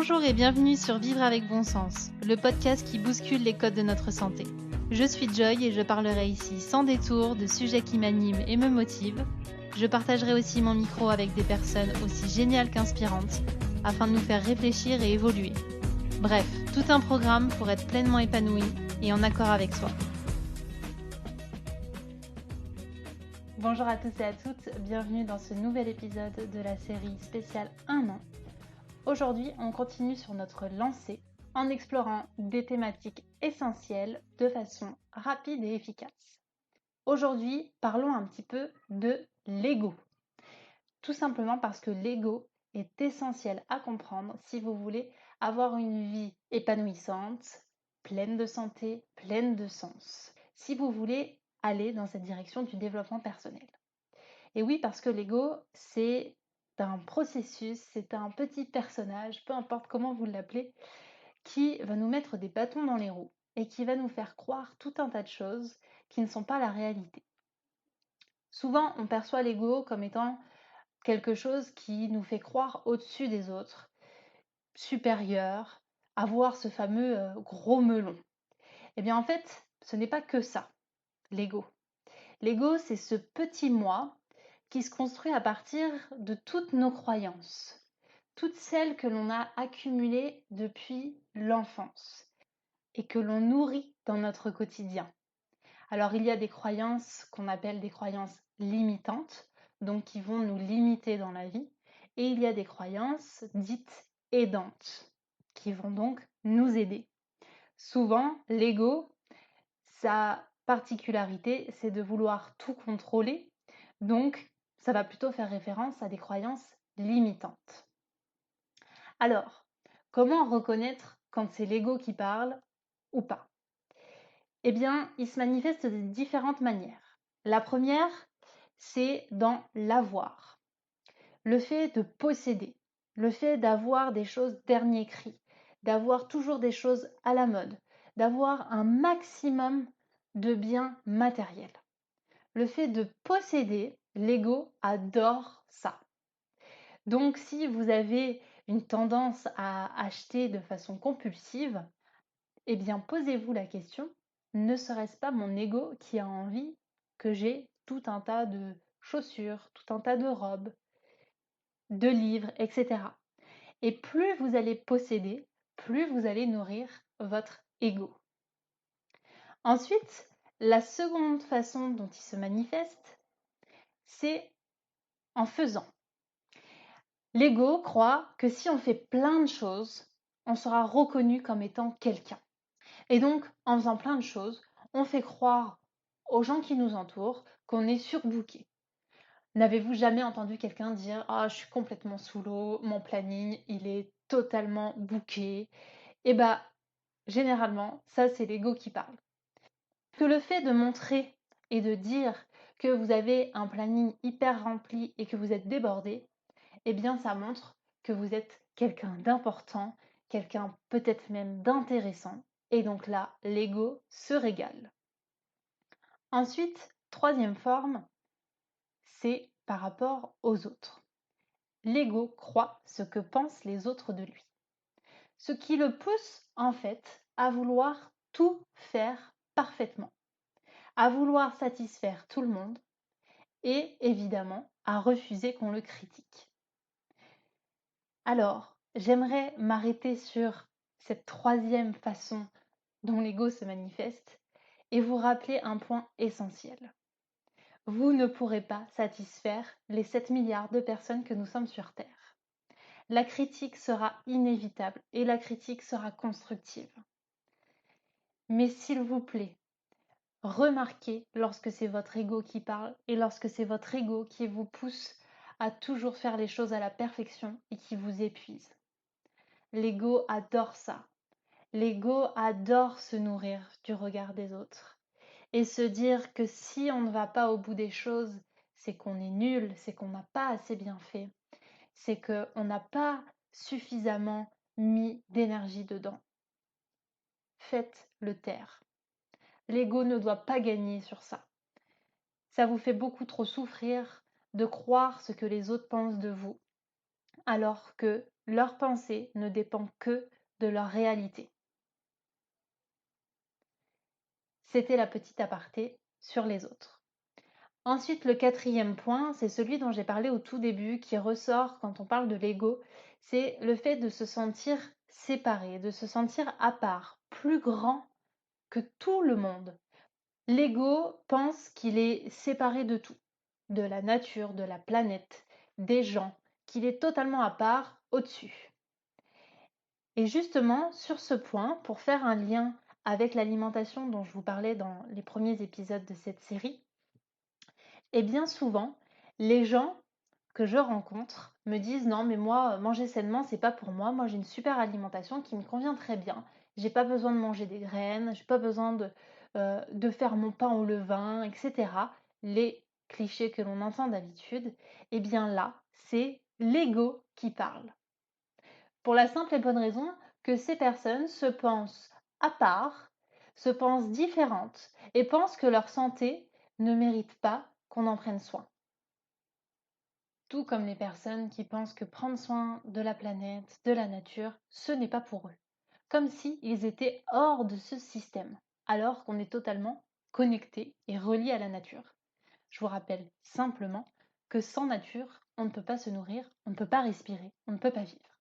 Bonjour et bienvenue sur Vivre avec bon sens, le podcast qui bouscule les codes de notre santé. Je suis Joy et je parlerai ici sans détour de sujets qui m'animent et me motivent. Je partagerai aussi mon micro avec des personnes aussi géniales qu'inspirantes afin de nous faire réfléchir et évoluer. Bref, tout un programme pour être pleinement épanoui et en accord avec soi. Bonjour à tous et à toutes, bienvenue dans ce nouvel épisode de la série spéciale 1 an. Aujourd'hui, on continue sur notre lancée en explorant des thématiques essentielles de façon rapide et efficace. Aujourd'hui, parlons un petit peu de l'ego. Tout simplement parce que l'ego est essentiel à comprendre si vous voulez avoir une vie épanouissante, pleine de santé, pleine de sens. Si vous voulez aller dans cette direction du développement personnel. Et oui, parce que l'ego, c'est un processus, c'est un petit personnage, peu importe comment vous l'appelez, qui va nous mettre des bâtons dans les roues et qui va nous faire croire tout un tas de choses qui ne sont pas la réalité. Souvent, on perçoit l'ego comme étant quelque chose qui nous fait croire au-dessus des autres, supérieur, avoir ce fameux gros melon. Eh bien, en fait, ce n'est pas que ça, l'ego. L'ego, c'est ce petit moi qui se construit à partir de toutes nos croyances, toutes celles que l'on a accumulées depuis l'enfance et que l'on nourrit dans notre quotidien. Alors il y a des croyances qu'on appelle des croyances limitantes, donc qui vont nous limiter dans la vie, et il y a des croyances dites aidantes, qui vont donc nous aider. Souvent, l'ego, sa particularité, c'est de vouloir tout contrôler, donc ça va plutôt faire référence à des croyances limitantes. Alors, comment reconnaître quand c'est l'ego qui parle ou pas? Eh bien, il se manifeste de différentes manières. La première, c'est dans l'avoir. Le fait de posséder, le fait d'avoir des choses dernier cri, d'avoir toujours des choses à la mode, d'avoir un maximum de biens matériels. Le fait de posséder, l'ego adore ça. Donc si vous avez une tendance à acheter de façon compulsive, eh bien posez-vous la question, ne serait-ce pas mon ego qui a envie que j'ai tout un tas de chaussures, tout un tas de robes, de livres, etc. Et plus vous allez posséder, plus vous allez nourrir votre ego. Ensuite, la seconde façon dont il se manifeste, c'est en faisant. L'ego croit que si on fait plein de choses, on sera reconnu comme étant quelqu'un. Et donc, en faisant plein de choses, on fait croire aux gens qui nous entourent qu'on est surbooké. N'avez-vous jamais entendu quelqu'un dire « Ah, je suis complètement sous l'eau, mon planning, il est totalement booké ?» Eh bien, généralement, ça, c'est l'ego qui parle. Que le fait de montrer et de dire que vous avez un planning hyper rempli et que vous êtes débordé, eh bien, ça montre que vous êtes quelqu'un d'important, quelqu'un peut-être même d'intéressant. Et donc là, l'ego se régale. Ensuite, troisième forme, c'est par rapport aux autres. L'ego croit ce que pensent les autres de lui. Ce qui le pousse, en fait, à vouloir tout faire parfaitement, à vouloir satisfaire tout le monde et évidemment à refuser qu'on le critique. Alors, j'aimerais m'arrêter sur cette troisième façon dont l'ego se manifeste et vous rappeler un point essentiel. Vous ne pourrez pas satisfaire les 7 milliards de personnes que nous sommes sur Terre. La critique sera inévitable et la critique sera constructive. Mais s'il vous plaît, remarquez lorsque c'est votre ego qui parle et lorsque c'est votre ego qui vous pousse à toujours faire les choses à la perfection et qui vous épuise. L'ego adore ça. L'ego adore se nourrir du regard des autres et se dire que si on ne va pas au bout des choses, c'est qu'on est nul, c'est qu'on n'a pas assez bien fait, c'est qu'on n'a pas suffisamment mis d'énergie dedans. Faites-le taire. L'ego ne doit pas gagner sur ça. Ça vous fait beaucoup trop souffrir de croire ce que les autres pensent de vous, alors que leur pensée ne dépend que de leur réalité. C'était la petite aparté sur les autres. Ensuite, le quatrième point, c'est celui dont j'ai parlé au tout début, qui ressort quand on parle de l'ego, c'est le fait de se sentir séparé, de se sentir à part, plus grand que tout le monde. L'ego pense qu'il est séparé de tout, de la nature, de la planète, des gens, qu'il est totalement à part, au-dessus. Et justement, sur ce point, pour faire un lien avec l'alimentation dont je vous parlais dans les premiers épisodes de cette série, et bien souvent, les gens que je rencontre me disent non mais moi manger sainement c'est pas pour moi j'ai une super alimentation qui me convient très bien, j'ai pas besoin de manger des graines, j'ai pas besoin de faire mon pain au levain, etc. Les clichés que l'on entend d'habitude, et bien là c'est l'ego qui parle. Pour la simple et bonne raison que ces personnes se pensent à part, se pensent différentes et pensent que leur santé ne mérite pas qu'on en prenne soin. Tout comme les personnes qui pensent que prendre soin de la planète, de la nature, ce n'est pas pour eux. Comme s'ils étaient hors de ce système, alors qu'on est totalement connecté et relié à la nature. Je vous rappelle simplement que sans nature, on ne peut pas se nourrir, on ne peut pas respirer, on ne peut pas vivre.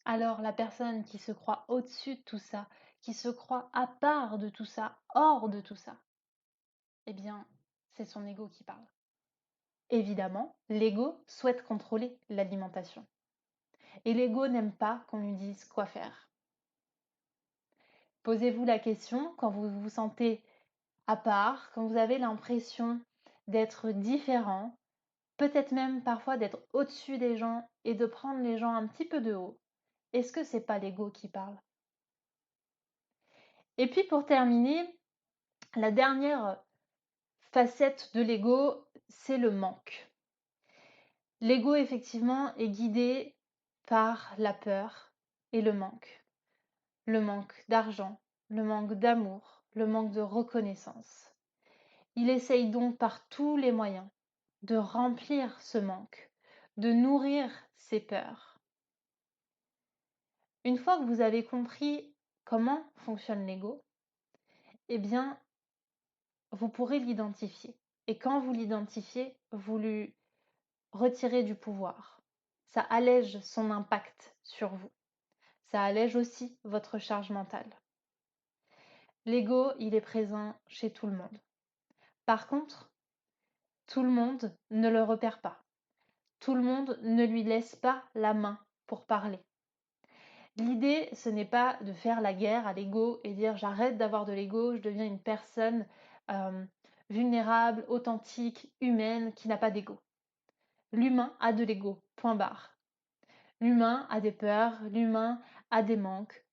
Alors la personne qui se croit au-dessus de tout ça, qui se croit à part de tout ça, hors de tout ça, eh bien, c'est son ego qui parle. Évidemment, l'ego souhaite contrôler l'alimentation. Et l'ego n'aime pas qu'on lui dise quoi faire. Posez-vous la question quand vous vous sentez à part, quand vous avez l'impression d'être différent, peut-être même parfois d'être au-dessus des gens et de prendre les gens un petit peu de haut. Est-ce que c'est pas l'ego qui parle? Et puis pour terminer, la dernière facette de l'ego, c'est le manque. L'ego, effectivement, est guidé par la peur et le manque. Le manque d'argent, le manque d'amour, le manque de reconnaissance. Il essaye donc par tous les moyens de remplir ce manque, de nourrir ses peurs. Une fois que vous avez compris comment fonctionne l'ego, eh bien, vous pourrez l'identifier. Et quand vous l'identifiez, vous lui retirez du pouvoir. Ça allège son impact sur vous. Ça allège aussi votre charge mentale. L'ego, il est présent chez tout le monde. Par contre, tout le monde ne le repère pas. Tout le monde ne lui laisse pas la main pour parler. L'idée, ce n'est pas de faire la guerre à l'ego et dire j'arrête d'avoir de l'ego, je deviens une personne euh, vulnérable, authentique, humaine, qui n'a pas d'ego. L'humain a de l'ego, point barre. L'humain a des peurs, l'humain a des manques.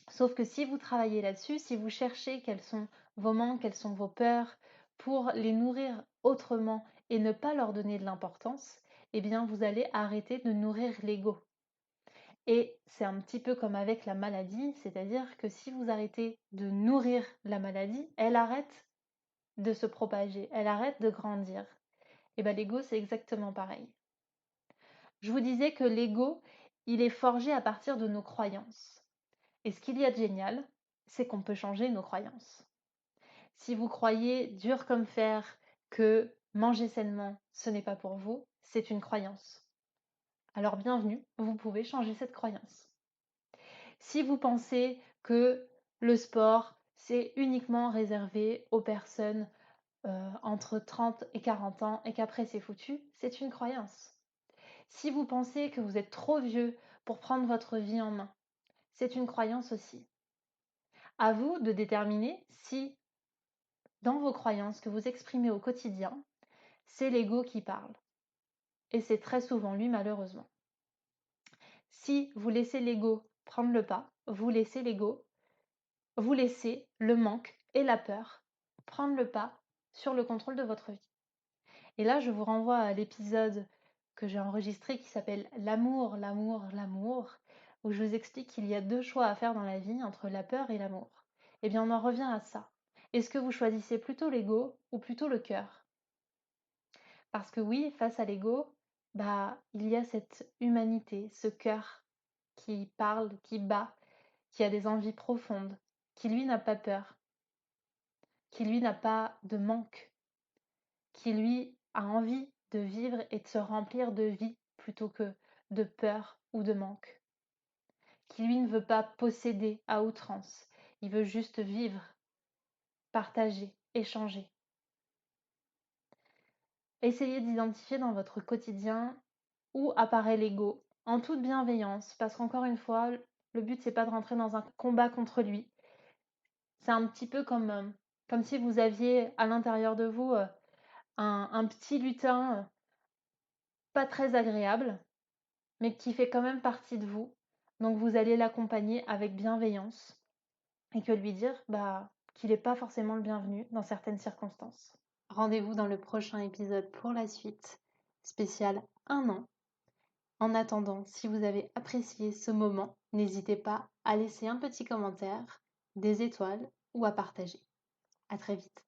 Sauf que si vous travaillez là-dessus, si vous cherchez quels sont vos manques, quelles sont vos peurs, pour les nourrir autrement et ne pas leur donner de l'importance, eh bien vous allez arrêter de nourrir l'ego. Et c'est un petit peu comme avec la maladie, c'est-à-dire que si vous arrêtez de nourrir la maladie, elle arrête de se propager, elle arrête de grandir. Et bien l'ego, c'est exactement pareil. Je vous disais que l'ego, il est forgé à partir de nos croyances. Et ce qu'il y a de génial, c'est qu'on peut changer nos croyances. Si vous croyez dur comme fer que manger sainement, ce n'est pas pour vous, c'est une croyance. Alors bienvenue, vous pouvez changer cette croyance. Si vous pensez que le sport, c'est uniquement réservé aux personnes entre 30 et 40 ans et qu'après c'est foutu, c'est une croyance. Si vous pensez que vous êtes trop vieux pour prendre votre vie en main, c'est une croyance aussi. À vous de déterminer si, dans vos croyances que vous exprimez au quotidien, c'est l'ego qui parle. Et c'est très souvent lui, malheureusement. Si vous laissez l'ego prendre le pas, vous laissez le manque et la peur prendre le pas sur le contrôle de votre vie. Et là, je vous renvoie à l'épisode que j'ai enregistré qui s'appelle L'amour, l'amour, l'amour, où je vous explique qu'il y a deux choix à faire dans la vie entre la peur et l'amour. Eh bien, on en revient à ça. Est-ce que vous choisissez plutôt l'ego ou plutôt le cœur? Parce que oui, face à l'ego, il y a cette humanité, ce cœur qui parle, qui bat, qui a des envies profondes, qui lui n'a pas peur, qui lui n'a pas de manque, qui lui a envie de vivre et de se remplir de vie plutôt que de peur ou de manque, qui lui ne veut pas posséder à outrance, il veut juste vivre, partager, échanger. Essayez d'identifier dans votre quotidien où apparaît l'ego, en toute bienveillance, parce qu'encore une fois, le but c'est pas de rentrer dans un combat contre lui. C'est un petit peu comme si vous aviez à l'intérieur de vous un petit lutin pas très agréable, mais qui fait quand même partie de vous. Donc vous allez l'accompagner avec bienveillance et que lui dire qu'il n'est pas forcément le bienvenu dans certaines circonstances. Rendez-vous dans le prochain épisode pour la suite, spécial 1 an. En attendant, si vous avez apprécié ce moment, n'hésitez pas à laisser un petit commentaire, des étoiles ou à partager. À très vite.